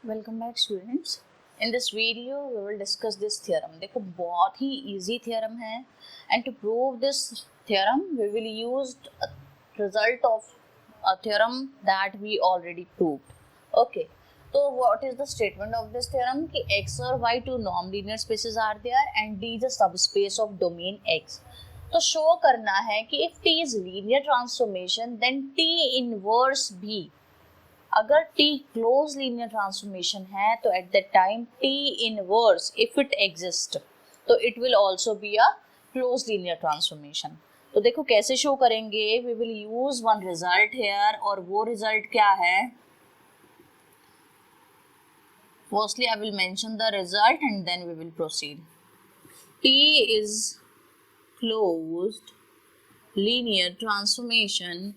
Welcome back students. In this video we will discuss this theorem. देखो बहुत ही easy theorem है and to prove this theorem we will use result of a theorem that we already proved. Okay, so what is the statement of this theorem कि x और y two non-linear spaces are there and D is a subspace of domain x. तो show करना है कि if T is linear transformation then T inverse भी, अगर T close linear transformation है तो at the time T inverse if it exist तो it will also be a close linear transformation. तो देखो कैसे शो करेंगे, we will use one result here और वो रिजल्ट क्या है। Firstly I will mention the result and then we will proceed. T is closed linear transformation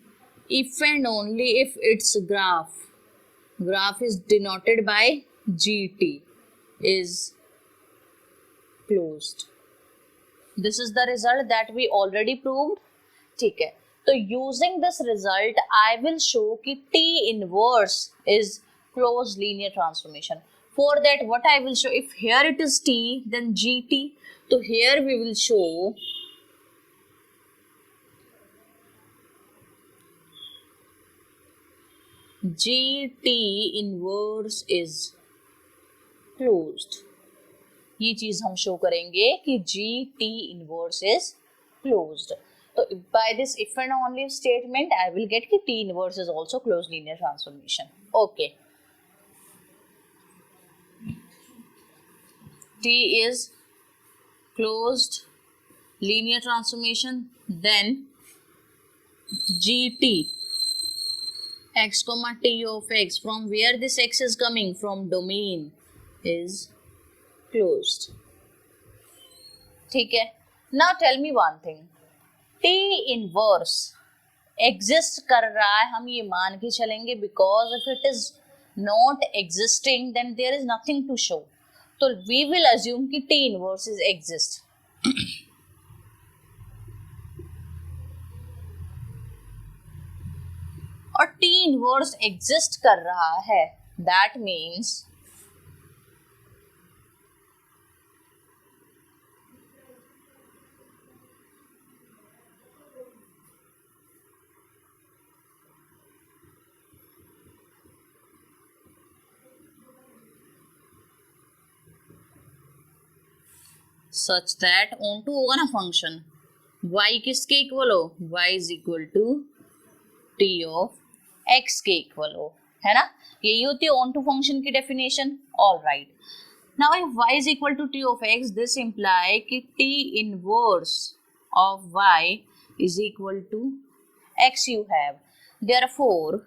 if and only if its graph is denoted by GT is closed. This is the result that we already proved. ठीक है, तो using this result I will show कि T inverse is closed linear transformation. For that what I will show, if here it is T then GT, तो here we will show GT inverse is closed. ये चीज हम show करेंगे कि GT inverse is closed. तो by this if and only statement I will get कि T inverse is also closed linear transformation. Okay. T is closed linear transformation, then GT x comma T of x, from where this x is coming from domain, is closed. ठीक है, now tell me one thing, T inverse exist कर रहा है, हम ये मान के चलेंगे, because if it is not existing then there is nothing to show. तो we will assume कि T inverse is exist. और T inverse exist कर रहा है, that means such that onto होगा ना फंक्शन y किसके इक्वल हो, y is equal to T of x के इक्वल हो, है ना। यही होती है ऑन टू फंक्शन की definition. All right, now if y is equal to T of x, this imply कि T inverse of y is equal to x you have, therefore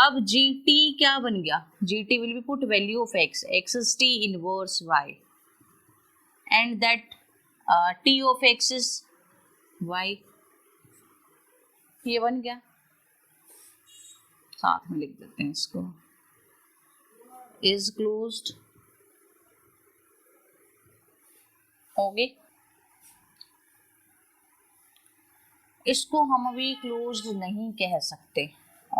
अब gt क्या बन गया, gt will be put value of x, x is T inverse y and that T of x is y, ये बन गया, साथ में लिख देते हैं इसको, इज क्लोज्ड होगी। इसको हम अभी क्लोज्ड नहीं कह सकते।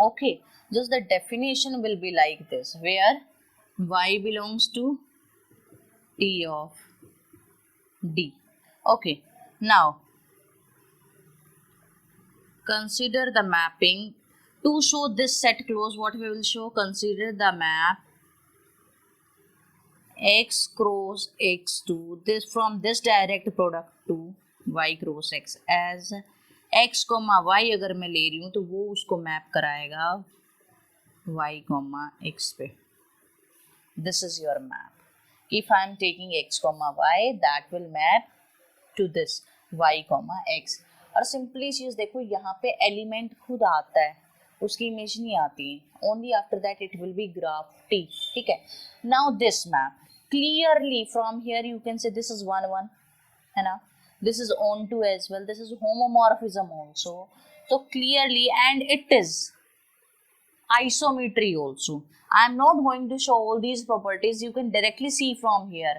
Okay, just the definition will be like this, where y belongs to T of D. Okay, now consider the mapping. To show this set closed, what we will show, consider the map x cross x2, this from this direct product to y cross x, as x comma y अगर मैं ले रही हूँ तो वो उसको map कराएगा y comma x पे. This is your map. If I am taking x comma y, that will map to this y comma x. और सिंपली चीज देखो, यहाँ पे एलिमेंट खुद आता है, उसकी इमेज नहीं आती है, only after that it will be graph T. ठीक है, now this map clearly from here you can say this is 1 1, है ना, this is onto as well, this is homomorphism also, so clearly, and it is isometry also. I am not going to show all these properties, you can directly see from here.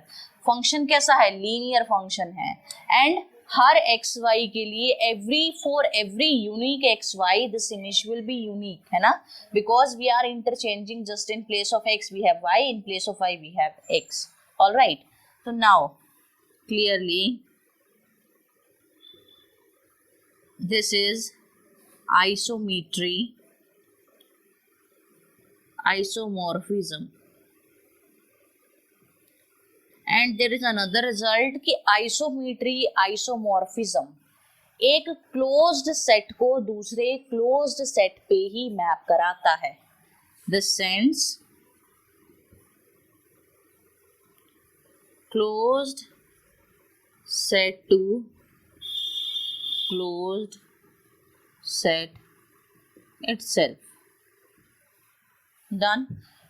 function कैसा है, linear function है, and हर x y के लिए for every unique x y this image will be unique, है ना, because we are interchanging just in place of x we have y, in place of y we have x. All right, तो now clearly this is isomorphism. And there is another result कि isometry isomorphism एक closed set को दूसरे closed set पे ही map कराता है. This sense closed set to closed set itself. Done.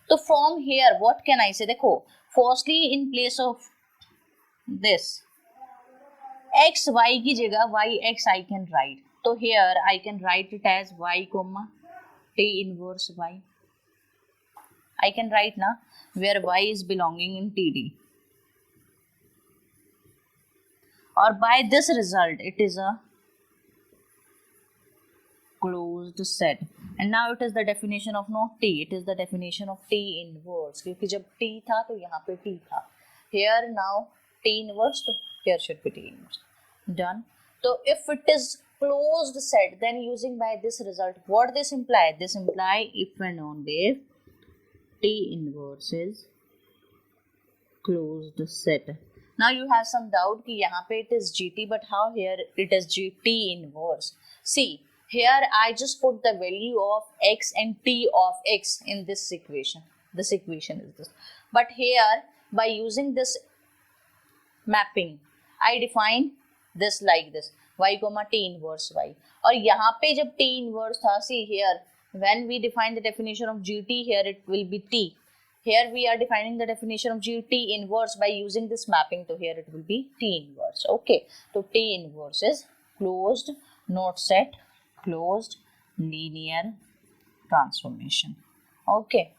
तो from here what can I say? देखो, firstly in place of this x y की जगह y x I can write. तो here I can write it as y comma t inverse y. I can write ना where y is belonging in TD. Or by this result it is a closed set. And now it is the definition of not t, it is the definition of t inverse, क्योंकि जब t था तो यहाँ पे t था. Here now t inverse, तो here should be t inverse. Done. So if it is closed set, then using by this result, what this imply? This imply if and only if t inverse is closed set. Now you have some doubt कि यहाँ पे it is gt, but how here it is gt inverse? See, here I just put the value of x and t of x in this equation. This equation is this. But here by using this mapping, I define this like this, y comma t inverse y. और यहाँ पे जब t inverse था, see here when we define the definition of gt, here it will be t. Here we are defining the definition of gt inverse by using this mapping, so here it will be t inverse. Okay, so t inverse is closed not set closed linear transformation. Okay,